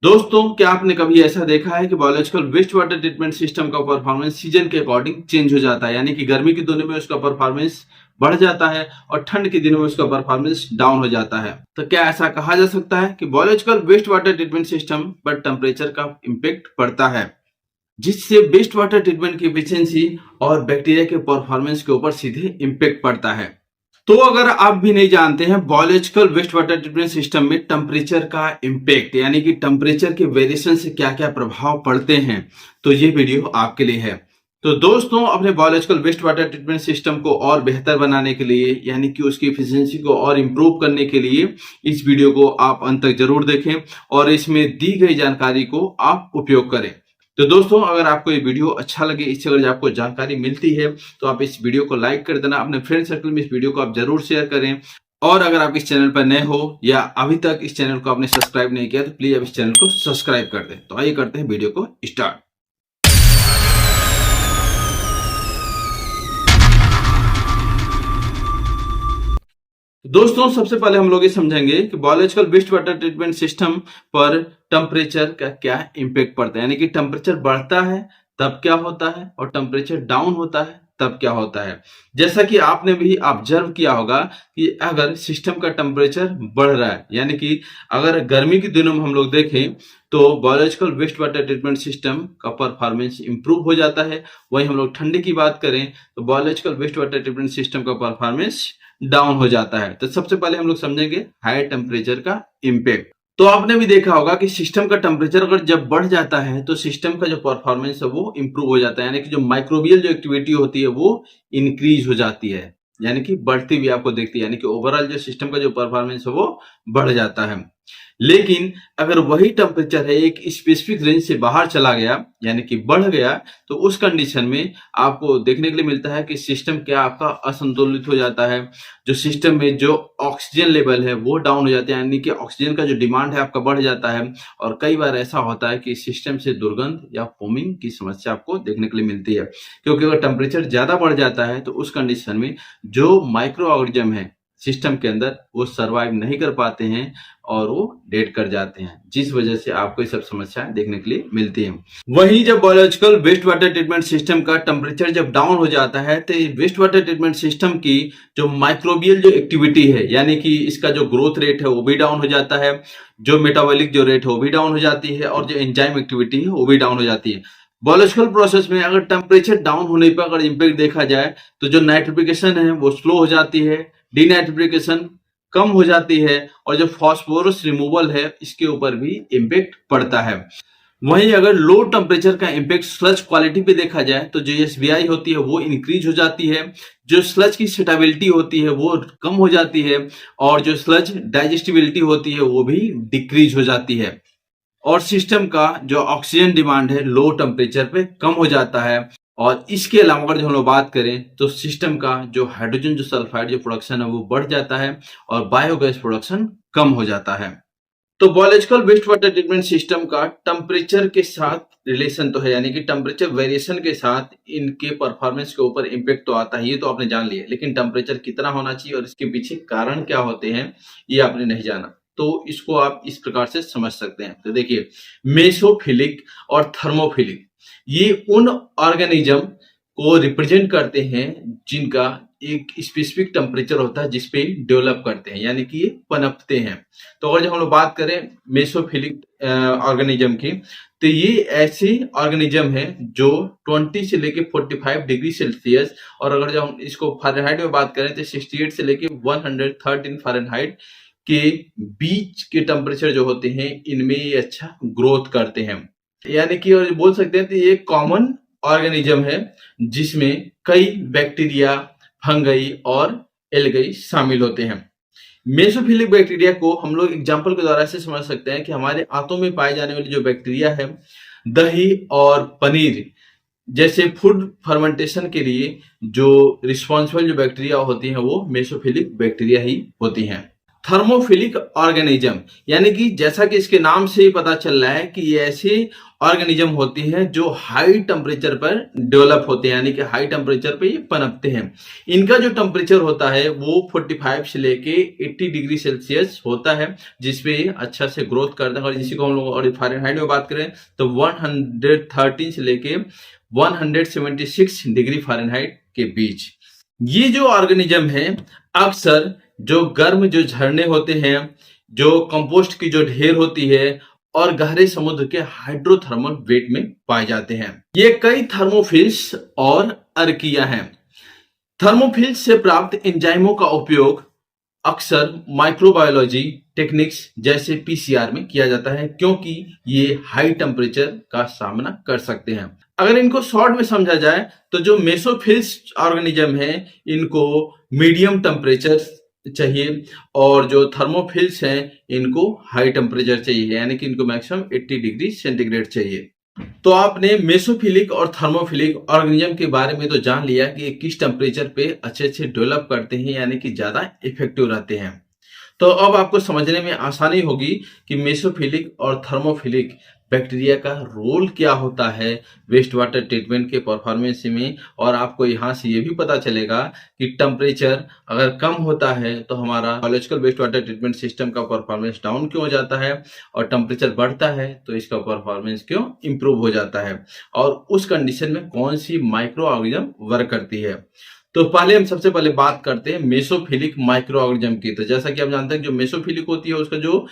दोस्तों, क्या आपने कभी ऐसा देखा है कि biological waste water treatment system का परफॉर्मेंस सीजन के अकॉर्डिंग चेंज हो जाता है। यानी कि गर्मी के दिनों में उसका परफॉर्मेंस बढ़ जाता है और ठंड के दिनों में उसका परफॉर्मेंस डाउन हो जाता है। तो क्या ऐसा कहा जा सकता है कि biological waste water treatment system पर टेम्परेचर का इम्पेक्ट पड़ता है, जिससे वेस्ट वाटर ट्रीटमेंट की एफिशिएंसी और बैक्टीरिया के परफॉर्मेंस के ऊपर सीधे इम्पेक्ट पड़ता है। तो अगर आप भी नहीं जानते हैं biological waste water treatment system में टेम्परेचर का इम्पैक्ट यानी कि टेम्परेचर के वेरिएशन से क्या क्या प्रभाव पड़ते हैं, तो ये वीडियो आपके लिए है। तो दोस्तों, अपने biological waste water treatment system को और बेहतर बनाने के लिए यानी कि उसकी एफिशिएंसी को और इम्प्रूव करने के लिए इस वीडियो को आप अंत तक जरूर देखें और इसमें दी गई जानकारी को आप उपयोग करें। तो दोस्तों, अगर आपको ये वीडियो अच्छा लगे, इससे अगर आपको जानकारी मिलती है तो आप इस वीडियो को लाइक कर देना, अपने फ्रेंड सर्कल में इस वीडियो को आप जरूर शेयर करें। और अगर आप इस चैनल पर नए हो या अभी तक इस चैनल को आपने सब्सक्राइब नहीं किया तो प्लीज आप इस चैनल को सब्सक्राइब कर दें। तो आइए करते हैं वीडियो को स्टार्ट। दोस्तों, सबसे पहले हम लोग ये समझेंगे कि biological waste water treatment system पर टेम्परेचर का क्या इम्पेक्ट पड़ता है। यानी कि टेम्परेचर बढ़ता है तब क्या होता है और टेम्परेचर डाउन होता है तब क्या होता है। जैसा कि आपने भी ऑब्जर्व किया होगा कि अगर सिस्टम का टेम्परेचर बढ़ रहा है, यानी कि अगर गर्मी के दिनों में हम लोग देखें तो biological waste water treatment system का परफॉर्मेंस इंप्रूव हो जाता है। वहीं हम लोग ठंडी की बात करें तो biological waste water treatment system का परफॉर्मेंस डाउन हो जाता है। तो सबसे पहले हम लोग समझेंगे हाई टेम्परेचर का इम्पैक्ट। तो आपने भी देखा होगा कि सिस्टम का टेम्परेचर अगर जब बढ़ जाता है तो सिस्टम का जो परफॉर्मेंस है वो इंप्रूव हो जाता है। यानी कि जो माइक्रोबियल जो एक्टिविटी होती है वो इंक्रीज हो जाती है, यानी कि बढ़ती हुई आपको दिखती है। यानी कि ओवरऑल जो सिस्टम का जो परफॉर्मेंस है वो बढ़ जाता है। लेकिन अगर वही टेम्परेचर है एक स्पेसिफिक रेंज से बाहर चला गया, यानी कि बढ़ गया, तो उस कंडीशन में आपको देखने के लिए मिलता है कि सिस्टम क्या आपका असंतुलित हो जाता है। जो सिस्टम में जो ऑक्सीजन लेवल है वो डाउन हो जाता है, यानी कि ऑक्सीजन का जो डिमांड है आपका बढ़ जाता है। और कई बार ऐसा होता है कि सिस्टम से दुर्गंध या फोमिंग की समस्या आपको देखने के लिए मिलती है, क्योंकि अगर टेम्परेचर ज्यादा बढ़ जाता है तो उस कंडीशन में जो माइक्रो ऑर्गेनिज्म है सिस्टम के अंदर वो सरवाइव नहीं कर पाते हैं और वो डेड कर जाते हैं, जिस वजह से आपको ये सब समस्याएं देखने के लिए मिलती हैं। वहीं जब biological waste water treatment system का टेम्परेचर जब डाउन हो जाता है तो वेस्ट वाटर ट्रीटमेंट सिस्टम की जो माइक्रोबियल जो एक्टिविटी है, यानी कि इसका जो ग्रोथ रेट है वो भी डाउन हो जाता है, जो मेटाबॉलिक जो रेट है वो भी डाउन हो जाती है और जो एंजाइम एक्टिविटी है वो भी डाउन हो जाती है। बायोलॉजिकल प्रोसेस में अगर टेम्परेचर डाउन होने पर अगर इम्पैक्ट देखा जाए तो जो नाइट्रिफिकेशन है वो स्लो हो जाती है, डीनाइट्रिफिकेशन कम हो जाती है और जो फास्फोरस रिमूवल है इसके ऊपर भी इम्पैक्ट पड़ता है। वहीं अगर लो टेम्परेचर का इम्पैक्ट स्लज क्वालिटी पे देखा जाए तो जो एसबीआई होती है वो इंक्रीज हो जाती है, जो स्लज की स्टेबिलिटी होती है वो कम हो जाती है और जो स्लज डाइजेस्टिबिलिटी होती है वो भी डिक्रीज हो जाती है। और सिस्टम का जो ऑक्सीजन डिमांड है लो टेम्परेचर पे कम हो जाता है। और इसके अलावा अगर जो हम लोग बात करें तो सिस्टम का जो हाइड्रोजन जो सल्फाइड जो प्रोडक्शन है वो बढ़ जाता है और बायोगैस प्रोडक्शन कम हो जाता है। तो biological waste water treatment system का टेम्परेचर के साथ रिलेशन तो है, यानी कि टेम्परेचर वेरिएशन के साथ इनके परफॉर्मेंस के ऊपर इम्पेक्ट तो आता है, ये तो आपने जान लिया। लेकिन टेम्परेचर कितना होना चाहिए और इसके पीछे कारण क्या होते हैं ये आपने नहीं जाना, तो इसको आप इस प्रकार से समझ सकते हैं। तो देखिए, मेसोफिलिक और थर्मोफिलिक ये उन ऑर्गेनिज्म को रिप्रेजेंट करते हैं जिनका एक स्पेसिफिक टेम्परेचर होता है जिसपे डेवलप करते हैं, यानी कि ये पनपते हैं। तो अगर जब हम लोग बात करें मेसोफिलिक ऑर्गेनिज्म की, तो ये ऐसे ऑर्गेनिज्म है जो 20 से लेके 45 डिग्री सेल्सियस, और अगर जब हम इसको फ़ारेनहाइट में बात करें तो 68 से लेके 113 फ़ारेनहाइट के बीच के टेम्परेचर जो होते हैं इनमें ये अच्छा ग्रोथ करते हैं। यानी कि और बोल सकते हैं कि ये कॉमन ऑर्गेनिज्म है जिसमें कई बैक्टीरिया, फंगई और एल्गाई शामिल होते हैं। मेसोफिलिक बैक्टीरिया को हम लोग एग्जांपल के द्वारा से समझ सकते हैं कि हमारे आंतों में पाए जाने वाली जो बैक्टीरिया है, दही और पनीर जैसे फूड फर्मेंटेशन के लिए जो रिस्पॉन्सिबल जो बैक्टीरिया होती हैं वो मेसोफिलिक बैक्टीरिया ही होती हैं। थर्मोफिलिक ऑर्गेनिज्म, यानी कि जैसा कि इसके नाम से ही पता चल रहा है कि ये ऐसी ऑर्गेनिज्म होती है जो हाई टेम्परेचर पर डेवलप होते हैं, यानी कि हाई टेम्परेचर पे ये पनपते हैं। इनका जो टेम्परेचर होता है वो 45 से लेके 80 डिग्री सेल्सियस होता है, जिसपे ये अच्छा से ग्रोथ करते हैं। और इसी को हम लोग और फ़ारेनहाइट में बात करें तो 113 से लेके 176 डिग्री फ़ारेनहाइट के बीच। ये जो ऑर्गेनिज्म है अक्सर जो गर्म जो झरने होते हैं, जो कंपोस्ट की जो ढेर होती है और गहरे समुद्र के हाइड्रोथर्मल वेट में पाए जाते हैं। ये कई थर्मोफिल्स और अर्किया हैं। थर्मोफिल्स से प्राप्त एंजाइमों का उपयोग अक्सर माइक्रोबायोलॉजी टेक्निक्स जैसे पीसीआर में किया जाता है, क्योंकि ये हाई टेम्परेचर का सामना कर सकते हैं। अगर इनको शॉर्ट में समझा जाए तो जो मेसोफिल्स ऑर्गेनिज्म है इनको मीडियम टेम्परेचर चाहिए, और जो थर्मोफिल्स हैं इनको हाई टेम्परेचर चाहिए, यानी कि इनको मैक्सिमम 80 डिग्री सेंटीग्रेड चाहिए। तो आपने मेसोफिलिक और थर्मोफिलिक ऑर्गेनिज्म के बारे में तो जान लिया कि ये किस टेम्परेचर पे अच्छे अच्छे डेवलप करते हैं, यानी कि ज्यादा इफेक्टिव रहते हैं। तो अब आपको समझने में आसानी होगी कि मेसोफिलिक और थर्मोफिलिक बैक्टीरिया का रोल क्या होता है वेस्ट वाटर ट्रीटमेंट के परफॉर्मेंस में, और आपको यहाँ से ये भी पता चलेगा कि टेम्परेचर अगर कम होता है तो हमारा biological waste water treatment system का परफॉर्मेंस डाउन क्यों हो जाता है, और टेम्परेचर बढ़ता है तो इसका परफॉर्मेंस क्यों इंप्रूव हो जाता है, और उस कंडीशन में कौन सी माइक्रो ऑर्गेनिज्म वर्क करती है। तो पहले हम सबसे पहले बात करते हैं मेसोफिलिक माइक्रो ऑर्गेनिज्म की। तो जैसा कि आप जानते हैं जो मेसोफिलिक होती है उसका जो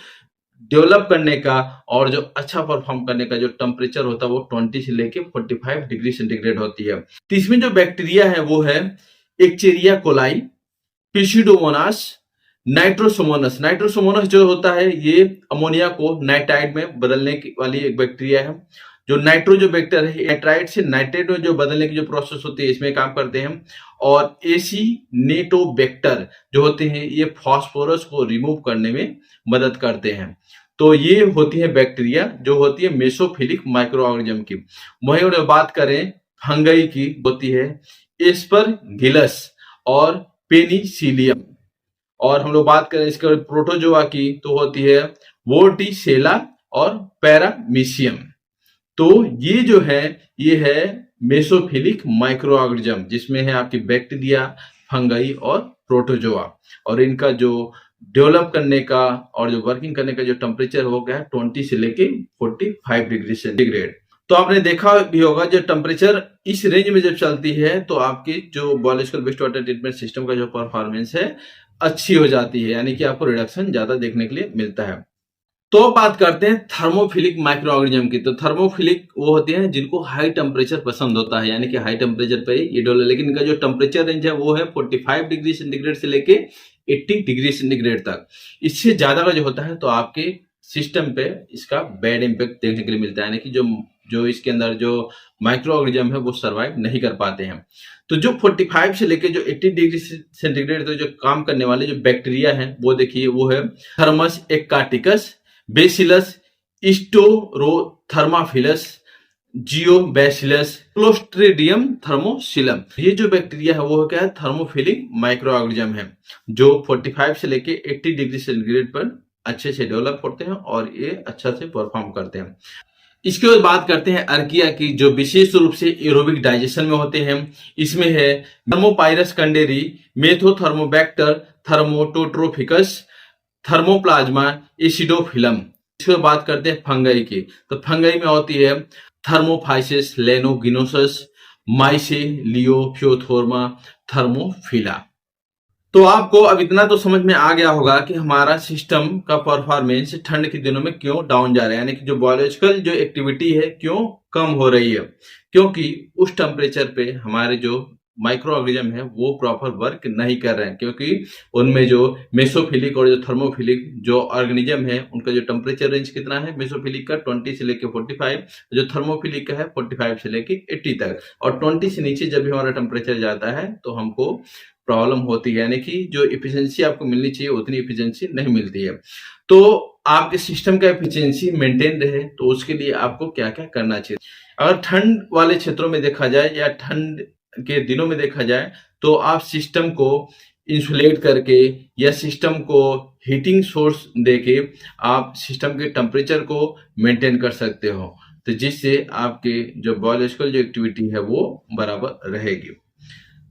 डेवलप करने का और जो अच्छा परफॉर्म करने का जो टेम्परेचर होता है वो 20 से लेके 45 डिग्री सेंटीग्रेड होती है। तो इसमें जो बैक्टीरिया है वो है एक्चेरिया कोलाई, पिसिडोमोनास, नाइट्रोसोमोनस। नाइट्रोसोमोनस जो होता है ये अमोनिया को नाइट्राइड में बदलने की वाली एक बैक्टीरिया है। जो नाइट्रो जो बैक्टर है नाइट्राइड से नाइट्रेट में जो बदलने की जो प्रोसेस होती है इसमें काम करते हैं। और एसिनेटोबैक्टर जो होते हैं ये फास्फोरस को रिमूव करने में मदद करते हैं। तो ये होती है बैक्टीरिया जो होती है मेसोफिलिक माइक्रो ऑर्गेनिज्म की। वहीं अगर बात करें फंगई की होती है एस्परगिलस और पेनिसिलियम। और हम लोग बात करें इसके प्रोटोजोआ की तो होती है वोर्टिसेला और पैरामीशियम। तो ये जो है ये है मेसोफिलिक माइक्रो ऑर्गेनिज्म, जिसमें है आपकी बैक्टीरिया, फंगई और प्रोटोजोआ। और इनका जो डेवलप करने का और जो वर्किंग करने का जो टेम्परेचर हो गया 20 से लेके 45 डिग्री सेंटीग्रेड। तो आपने देखा भी होगा जो टेम्परेचर इस रेंज में जब चलती है तो आपकी जो biological waste water treatment system का जो परफॉर्मेंस है अच्छी हो जाती है, यानी कि आपको रिडक्शन ज्यादा देखने के लिए मिलता है। तो बात करते हैं थर्मोफिलिक माइक्रो ऑर्गेनिज्म की। तो थर्मोफिलिक वो होते हैं जिनको हाई टेम्परेचर पसंद होता है, यानी कि हाई टेम्परेचर पे ये डेवलप, लेकिन इनका जो टेम्परेचर रेंज है वो है 45 डिग्री सेंटीग्रेड से लेके 80 डिग्री सेंटीग्रेड तक। इससे ज्यादा का जो होता है तो आपके सिस्टम पे इसका बैड इम्पैक्ट देखने के लिए मिलता है, यानी कि जो इसके अंदर जो माइक्रो ऑर्गेनिज्म है वो सर्वाइव नहीं कर पाते हैं। तो जो 45 से लेके जो 80 डिग्री सेंटीग्रेड तक जो काम करने वाले जो बैक्टीरिया हैं वो देखिए वो है थर्मस एक्काटिकस, बेसिलस स्टोरोथर्माफिलस, जियोबैसिलस, क्लोस्ट्रिडियम थर्मोसिलम। ये जो बैक्टीरिया है वो क्या है थर्मोफिलिक माइक्रो ऑर्गेनिज्म है जो 45 से लेके 80 डिग्री सेंटीग्रेड पर अच्छे से डेवलप होते हैं और ये अच्छा से परफॉर्म करते हैं। इसके बाद बात करते हैं अर्किया की, जो विशेष रूप से एरोबिक डाइजेशन में होते हैं। इसमें है थर्मोपाइरस कंडेरी, मेथोथर्मोबैक्टर, थर्मोटोट्रोफिकस, थर्मोप्लाज्मा, एसिडोफिलम। इसके बाद बात करते हैं फंगई की। तो फंगई में होती है थर्मोफाइसिस, लेनोगिनोसस, माइसेलियोफियोथोर्मा, थर्मोफिला। तो आपको अब इतना तो समझ में आ गया होगा कि हमारा सिस्टम का परफॉर्मेंस ठंड के दिनों में क्यों डाउन जा रहा है, यानी कि जो बायोलॉजिकल जो एक्टिविटी है क्यों कम हो रही है, क्योंकि उस टेम्परेचर पे हमारे जो माइक्रो ऑर्गेनिज्म है वो प्रॉपर वर्क नहीं कर रहे हैं, क्योंकि उनमें जो मेसोफिलिक और जो थर्मोफिलिक जो ऑर्गेनिज्म है उनका जो टेम्परेचर रेंज कितना है मेसोफिलिक का 20 से लेके 45, जो थर्मोफिलिक का है 45 से लेके 80 तक। और 20 से नीचे जब भी हमारा टेम्परेचर जाता है तो हमको प्रॉब्लम होती है, यानी कि जो इफिशिएंसी आपको मिलनी चाहिए उतनी इफिशिएंसी नहीं मिलती है। तो आपके सिस्टम का इफिशिएंसी मेंटेन रहे तो उसके लिए आपको क्या क्या करना चाहिए। अगर ठंड वाले क्षेत्रों में देखा जाए या ठंड के दिनों में देखा जाए तो आप सिस्टम को इंसुलेट करके या सिस्टम को हीटिंग सोर्स देके आप सिस्टम के टेम्परेचर को मेंटेन कर सकते हो, तो जिससे आपके जो बायोलॉजिकल जो एक्टिविटी है वो बराबर रहेगी।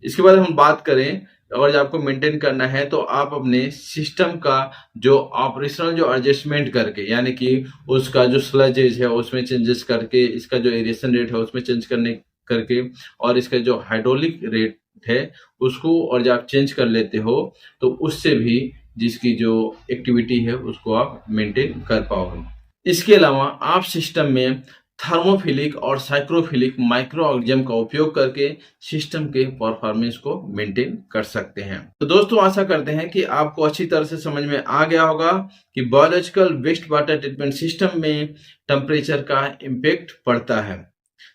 इसके बाद हम बात करें, अगर आपको मेंटेन करना है तो आप अपने सिस्टम का जो ऑपरेशनल जो एडजस्टमेंट करके, यानी कि उसका जो स्लजेज है उसमें चेंजेस करके, इसका जो एरिएशन रेट है उसमें चेंज करने करके, और इसका जो हाइड्रोलिक रेट है उसको और जब आप चेंज कर लेते हो तो उससे भी जिसकी जो एक्टिविटी है उसको आप मेंटेन कर पाओगे। इसके अलावा आप सिस्टम में थर्मोफिलिक और साइक्रोफिलिक माइक्रो ऑर्गेनिज्म का उपयोग करके सिस्टम के परफॉर्मेंस को मेंटेन कर सकते हैं। तो दोस्तों आशा करते हैं कि आपको अच्छी तरह से समझ में आ गया होगा कि biological waste water treatment system में टेम्परेचर का इम्पैक्ट पड़ता है।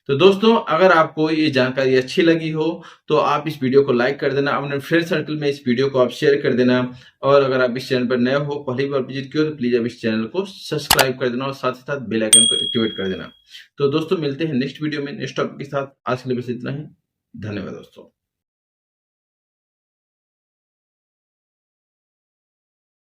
तो दोस्तों अगर आपको ये जानकारी अच्छी लगी हो तो आप इस वीडियो को लाइक कर देना, अपने फ्रेंड सर्कल में इस वीडियो को आप शेयर कर देना, और अगर आप इस चैनल पर नए हो, पहली बार विजिट किया तो प्लीज आप इस चैनल को सब्सक्राइब कर देना और साथ ही साथ बेल आइकन को एक्टिवेट कर देना। तो दोस्तों मिलते हैं नेक्स्ट वीडियो में नेक्स्ट टॉपिक के साथ। आज के लिए बस इतना ही। धन्यवाद दोस्तों।